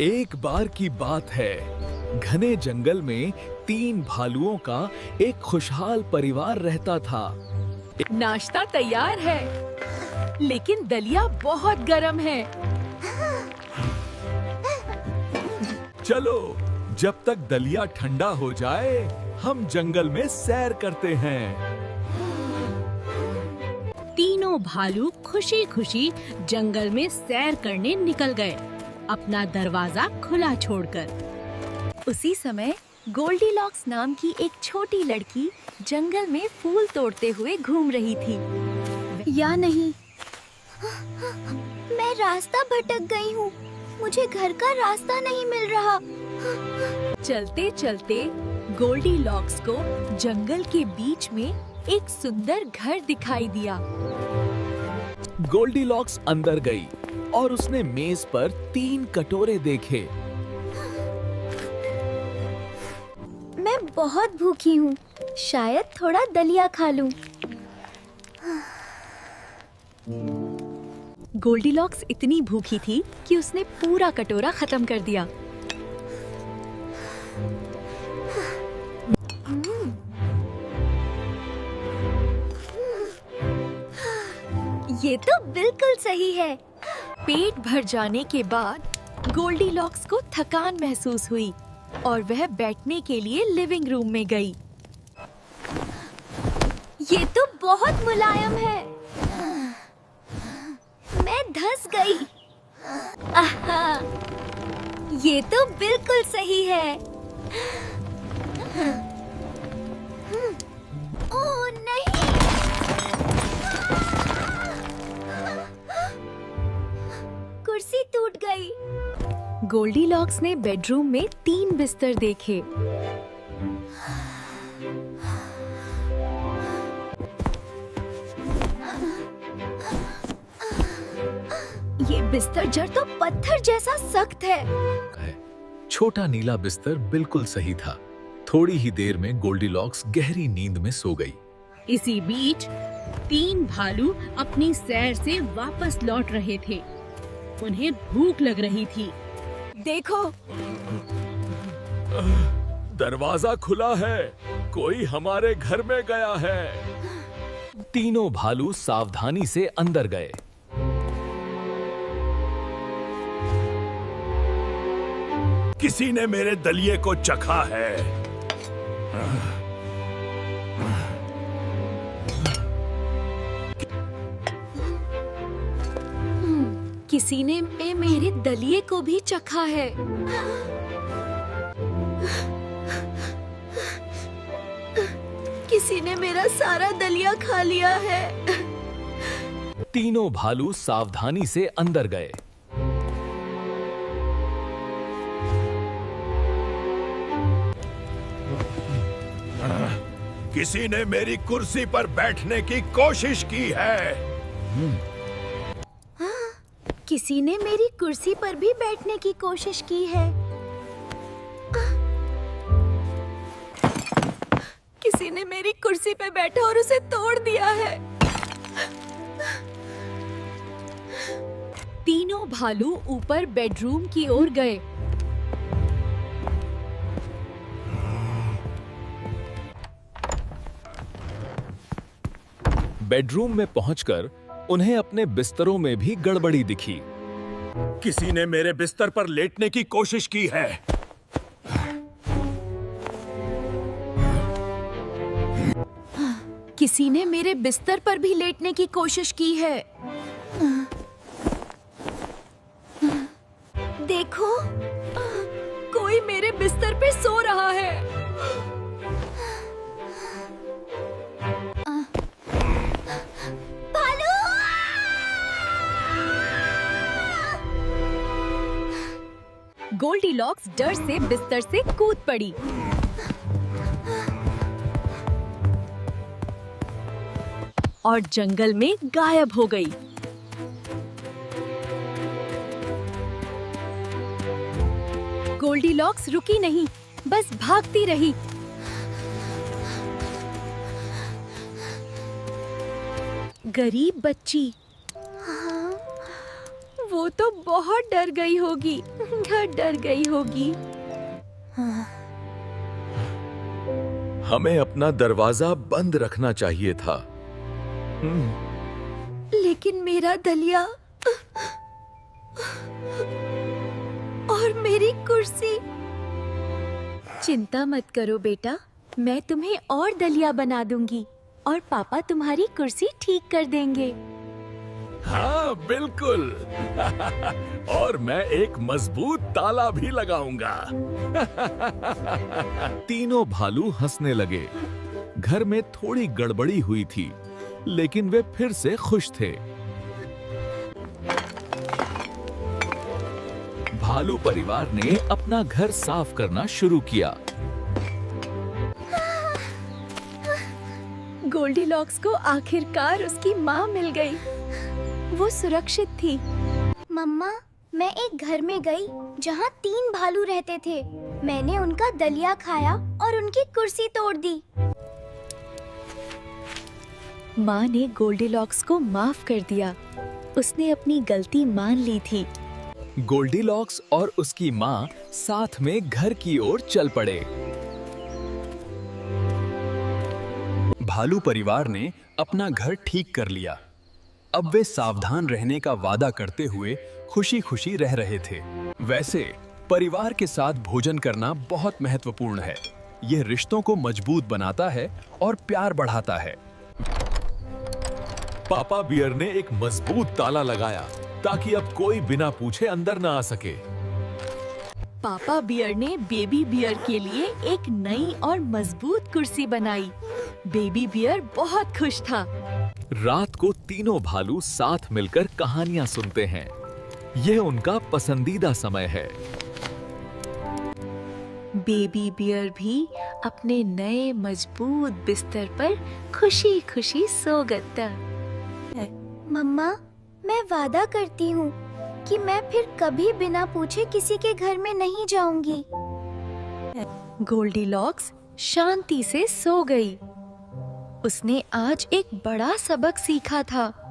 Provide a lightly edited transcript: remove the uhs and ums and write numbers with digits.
एक बार की बात है, घने जंगल में 3 भालुओं का एक खुशहाल परिवार रहता था। नाश्ता तैयार है, लेकिन दलिया बहुत गर्म है। चलो, जब तक दलिया ठंडा हो जाए, हम जंगल में सैर करते हैं। तीनों भालू खुशी-खुशी जंगल में सैर करने निकल गए, अपना दरवाजा खुला छोड़कर। उसी समय गोल्डीलॉक्स नाम की एक छोटी लड़की जंगल में फूल तोड़ते हुए घूम रही थी। या नहीं, मैं रास्ता भटक गई हूँ। मुझे घर का रास्ता नहीं मिल रहा। चलते चलते गोल्डीलॉक्स को जंगल के बीच में एक सुंदर घर दिखाई दिया। गोल्डीलॉक्स अंदर गई और उसने मेज पर 3 कटोरे देखे। मैं बहुत भूखी हूँ। शायद थोड़ा दलिया खा लूं। गोल्डीलॉक्स इतनी भूखी थी कि उसने पूरा कटोरा खत्म कर दिया। ये तो बिल्कुल सही है। पेट भर जाने के बाद गोल्डीलॉक्स को थकान महसूस हुई और वह बैठने के लिए लिविंग रूम में गई। ये तो बहुत मुलायम है। मैं धंस गई। आहा, ये तो बिल्कुल सही है। ओह नहीं! कुर्सी टूट गई। गोल्डीलॉक्स ने बेडरूम में 3 बिस्तर देखे। ये बिस्तर जड़ तो पत्थर जैसा सख्त है। छोटा नीला बिस्तर बिल्कुल सही था। थोड़ी ही देर में गोल्डीलॉक्स गहरी नींद में सो गई। इसी बीच 3 भालू अपनी सैर से वापस लौट रहे थे। उन्हें भूख लग रही थी। देखो, दरवाजा खुला है। कोई हमारे घर में गया है। तीनों भालू सावधानी से अंदर गए। किसी ने मेरे दलिये को चखा है। किसी ने मेरे दलिये को भी चखा है। किसी ने मेरा सारा दलिया खा लिया है। तीनों भालू सावधानी से अंदर गए। किसी ने मेरी कुर्सी पर बैठने की कोशिश की है। किसी ने मेरी कुर्सी पर भी बैठने की कोशिश की है। किसी ने मेरी कुर्सी पे बैठा और उसे तोड़ दिया है। तीनों भालू ऊपर बेडरूम की ओर गए। बेडरूम में पहुंचकर उन्हें अपने बिस्तरों में भी गड़बड़ी दिखी। किसी ने मेरे बिस्तर पर लेटने की कोशिश की है। किसी ने मेरे बिस्तर पर भी लेटने की कोशिश की है। देखो, कोई मेरे बिस्तर पे सो रहा है। गोल्डीलॉक्स डर से बिस्तर से कूद पड़ी। और जंगल में गायब हो गई। गोल्डीलॉक्स रुकी नहीं, बस भागती रही। गरीब बच्ची। हाँ, वो वो तो बहुत डर गई होगी, डर गई होगी। हमें अपना दरवाजा बंद रखना चाहिए था। लेकिन मेरा दलिया और मेरी कुर्सी। चिंता मत करो बेटा, मैं तुम्हें और दलिया बना दूंगी और पापा तुम्हारी कुर्सी ठीक कर देंगे। हाँ बिल्कुल। और मैं एक मजबूत ताला भी लगाऊंगा। तीनों भालू हंसने लगे। घर में थोड़ी गड़बड़ी हुई थी, लेकिन वे फिर से खुश थे। भालू परिवार ने अपना घर साफ करना शुरू किया। गोल्डीलॉक्स को आखिरकार उसकी माँ मिल गई। वो सुरक्षित थी। मम्मा, मैं एक घर में गई जहाँ 3 भालू रहते थे। मैंने उनका दलिया खाया और उनकी कुर्सी तोड़ दी। माँ ने गोल्डीलॉक्स को माफ कर दिया। उसने अपनी गलती मान ली थी। गोल्डीलॉक्स और उसकी माँ साथ में घर की ओर चल पड़े। भालू परिवार ने अपना घर ठीक कर लिया। अब वे सावधान रहने का वादा करते हुए खुशी-खुशी रह रहे थे। वैसे परिवार के साथ भोजन करना बहुत महत्वपूर्ण है। यह रिश्तों को मजबूत बनाता है और प्यार बढ़ाता है। पापा बियर ने एक मजबूत ताला लगाया ताकि अब कोई बिना पूछे अंदर ना आ सके। पापा बियर ने बेबी बियर के लिए एक नई और मजबूत कुर्सी बनाई। बेबी बियर बहुत खुश था। रात को तीनों भालू साथ मिलकर कहानियां सुनते हैं। यह उनका पसंदीदा समय है। बेबी बियर भी अपने नए मजबूत बिस्तर पर खुशी-खुशी सो गया। मम्मा, मैं वादा करती हूँ कि मैं फिर कभी बिना पूछे किसी के घर में नहीं जाऊंगी। गोल्डीलॉक्स शांति से सो गई। उसने आज एक बड़ा सबक सीखा था।